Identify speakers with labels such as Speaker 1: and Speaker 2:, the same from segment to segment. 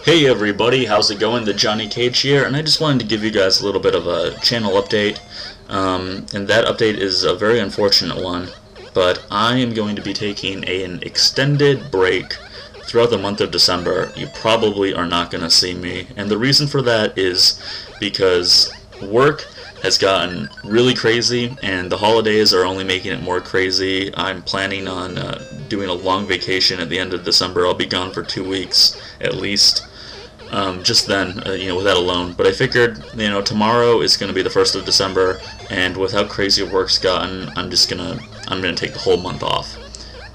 Speaker 1: Hey everybody, how's it going? TheJonnyKage here, and I just wanted to give you guys a little bit of a channel update. And that update is a very unfortunate one, but I am going to be taking an extended break throughout the month of December. You probably are not going to see me, and the reason for that is because work has gotten really crazy, and the holidays are only making it more crazy. I'm planning on doing a long vacation at the end of December. I'll be gone for 2 weeks at least. Just then, with that alone. But I figured, tomorrow is going to be the 1st of December, and with how crazy work's gotten, I'm gonna take the whole month off.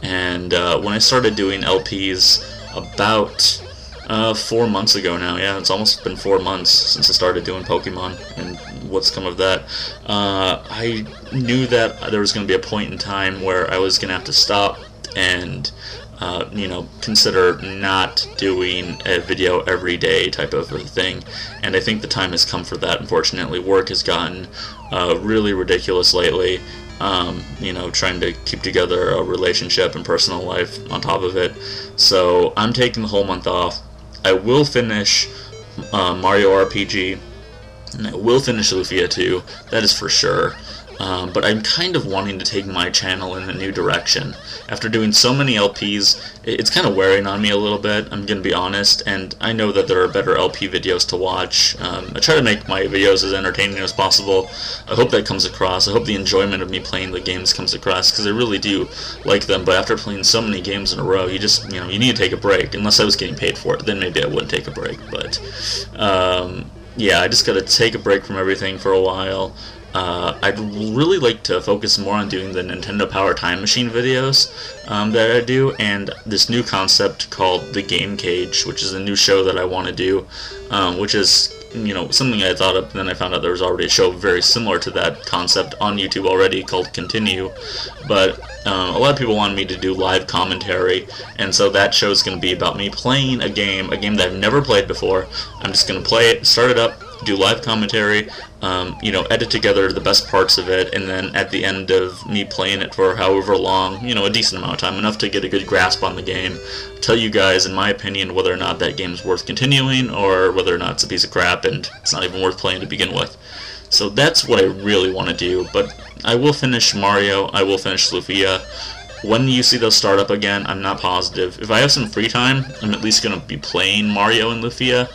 Speaker 1: And when I started doing LPs about 4 months ago now, yeah, it's almost been 4 months since I started doing Pokemon, and what's come of that, I knew that there was going to be a point in time where I was going to have to stop and consider not doing a video every day type of a thing, and I think the time has come for that. Unfortunately, work has gotten really ridiculous lately, trying to keep together a relationship and personal life on top of it, so I'm taking the whole month off. I will finish Mario RPG, and I will finish Lufia 2, that is for sure. But I'm kind of wanting to take my channel in a new direction. After doing so many LPs, it's kind of wearing on me a little bit, I'm going to be honest, and I know that there are better LP videos to watch. I try to make my videos as entertaining as possible. I hope that comes across. I hope the enjoyment of me playing the games comes across, because I really do like them, but after playing so many games in a row, you just, you need to take a break. Unless I was getting paid for it, then maybe I wouldn't take a break, but yeah, I just gotta take a break from everything for a while. I'd really like to focus more on doing the Nintendo Power Time Machine videos that I do, and this new concept called TheJonnyKage, which is a new show that I want to do, which is something I thought of, and then I found out there was already a show very similar to that concept on YouTube already called Continue, but a lot of people wanted me to do live commentary, and so that show is going to be about me playing a game that I've never played before. I'm just going to play it, start it up, do live commentary, edit together the best parts of it, and then at the end of me playing it for however long, a decent amount of time, enough to get a good grasp on the game, tell you guys, in my opinion, whether or not that game's worth continuing, or whether or not it's a piece of crap and it's not even worth playing to begin with. So that's what I really want to do, but I will finish Mario, I will finish Lufia. When you see those start up again, I'm not positive. If I have some free time, I'm at least going to be playing Mario and Lufia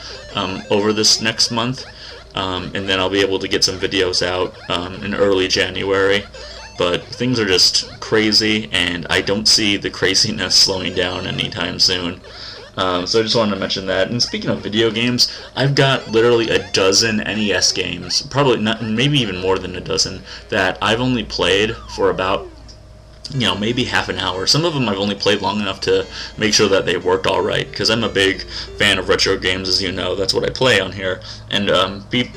Speaker 1: over this next month. And then I'll be able to get some videos out in early January. But things are just crazy, and I don't see the craziness slowing down anytime soon. So I just wanted to mention that. And speaking of video games, I've got literally a dozen NES games, probably not, maybe even more than a dozen, that I've only played for about maybe half an hour. Some of them I've only played long enough to make sure that they worked alright, because I'm a big fan of retro games, as you know. That's what I play on here. And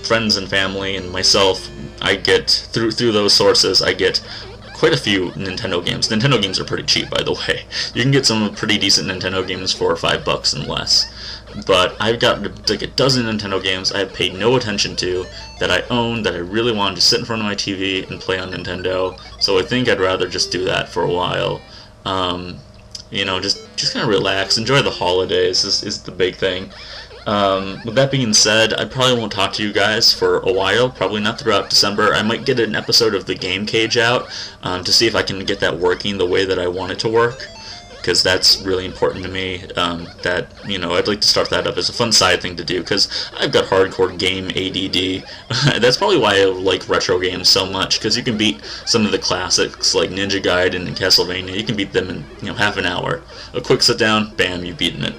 Speaker 1: friends and family and myself, I get, through those sources, I get quite a few Nintendo games. Nintendo games are pretty cheap, by the way. You can get some pretty decent Nintendo games for $5 and less. But I've got like a dozen Nintendo games I have paid no attention to, that I own, that I really wanted to sit in front of my TV and play on Nintendo. So I think I'd rather just do that for a while. Just kind of relax, enjoy the holidays is the big thing. With that being said, I probably won't talk to you guys for a while, probably not throughout December. I might get an episode of TheJonnyKage out to see if I can get that working the way that I want it to work, because that's really important to me. I'd like to start that up as a fun side thing to do, because I've got hardcore game ADD. That's probably why I like retro games so much, because you can beat some of the classics like Ninja Gaiden and Castlevania. You can beat them in half an hour. A quick sit down, bam, you've beaten it.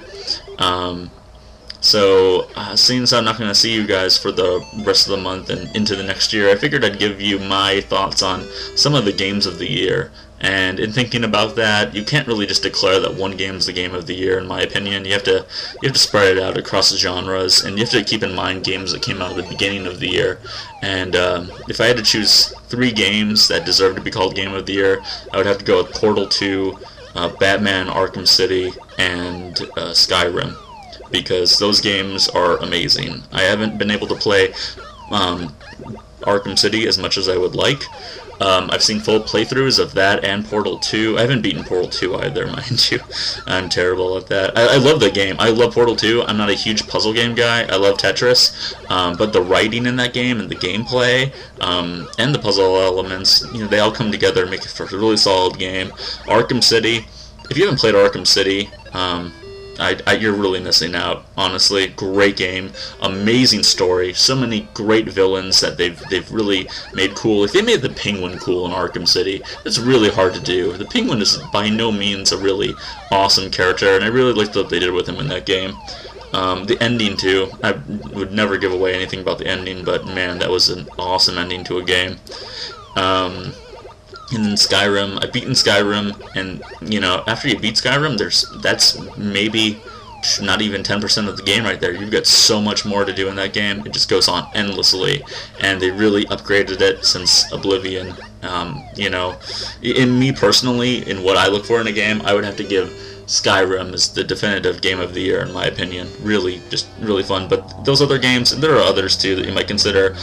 Speaker 1: So, since I'm not going to see you guys for the rest of the month and into the next year, I figured I'd give you my thoughts on some of the games of the year. And in thinking about that, you can't really just declare that one game is the game of the year, in my opinion. You have to spread it out across the genres, and you have to keep in mind games that came out at the beginning of the year. And if I had to choose 3 games that deserve to be called Game of the Year, I would have to go with Portal 2, Batman Arkham City, and Skyrim, because those games are amazing. I haven't been able to play Arkham City as much as I would like, I've seen full playthroughs of that and Portal 2. I haven't beaten Portal 2 either, mind you. I'm terrible at that. I love the game. I love Portal 2. I'm not a huge puzzle game guy. I love Tetris. But the writing in that game and the gameplay and the puzzle elements, they all come together and make it for a really solid game. Arkham City. If you haven't played Arkham City, you're really missing out, honestly. Great game, amazing story, so many great villains that they've really made cool. If they made the Penguin cool in Arkham City, it's really hard to do. The Penguin is by no means a really awesome character, and I really liked what they did with him in that game. The ending too, I would never give away anything about the ending, but man, that was an awesome ending to a game. And then Skyrim, I've beaten Skyrim, and after you beat Skyrim, that's maybe not even 10% of the game right there. You've got so much more to do in that game. It just goes on endlessly, and they really upgraded it since Oblivion. In me personally, in what I look for in a game, I would have to give Skyrim is the definitive game of the year in my opinion. Really, just really fun. But those other games, and there are others too that you might consider.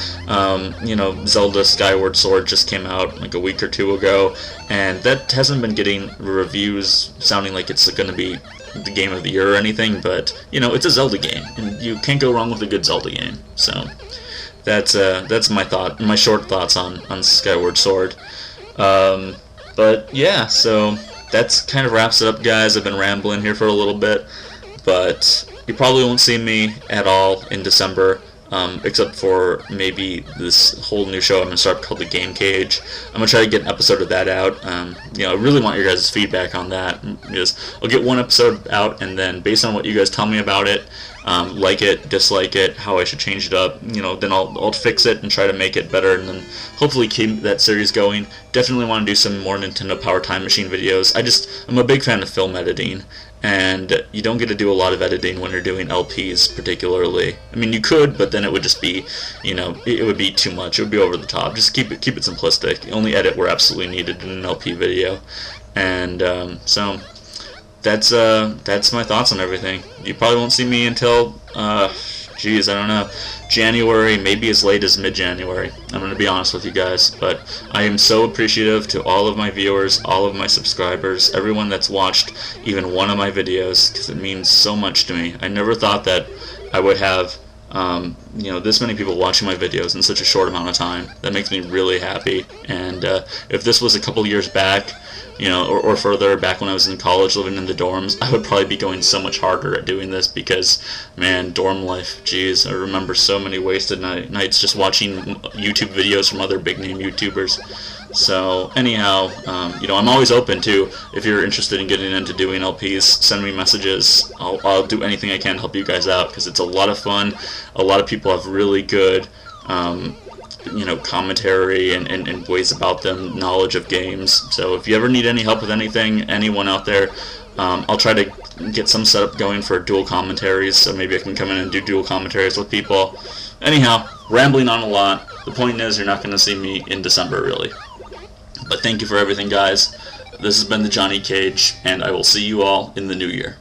Speaker 1: Zelda Skyward Sword just came out like a week or two ago, and that hasn't been getting reviews sounding like it's going to be the game of the year or anything, but it's a Zelda game, and you can't go wrong with a good Zelda game. So that's my short thoughts on Skyward Sword. But yeah, so that's kind of wraps it up, guys. I've been rambling here for a little bit, but you probably won't see me at all in December, except for maybe this whole new show I'm going to start called TheJonnyKage. I'm going to try to get an episode of that out. I really want your guys' feedback on that, because I'll get one episode out, and then based on what you guys tell me about it, like it, dislike it, how I should change it up, then I'll fix it and try to make it better, and then hopefully keep that series going. Definitely want to do some more Nintendo Power Time Machine videos. I'm a big fan of film editing, and you don't get to do a lot of editing when you're doing LPs particularly. I mean, you could, but then it would just be, it would be too much. It would be over the top. Just keep it simplistic. Only edit where absolutely needed in an LP video. And so that's my thoughts on everything. You probably won't see me until I don't know, January, maybe as late as mid-January. I'm going to be honest with you guys, but I am so appreciative to all of my viewers, all of my subscribers, everyone that's watched even one of my videos, because it means so much to me. I never thought that I would have this many people watching my videos in such a short amount of time. That makes me really happy. And if this was a couple years back, or further back when I was in college living in the dorms, I would probably be going so much harder at doing this, because, man, dorm life, jeez, I remember so many wasted nights just watching YouTube videos from other big-name YouTubers. So, anyhow, I'm always open to, if you're interested in getting into doing LPs, send me messages. I'll do anything I can to help you guys out, because it's a lot of fun. A lot of people have really good commentary and ways about them, knowledge of games. So if you ever need any help with anything, anyone out there, I'll try to get some setup going for dual commentaries, so maybe I can come in and do dual commentaries with people. Anyhow, rambling on a lot. The point is, you're not going to see me in December, really. But thank you for everything, guys. This has been TheJonnyKage, and I will see you all in the new year.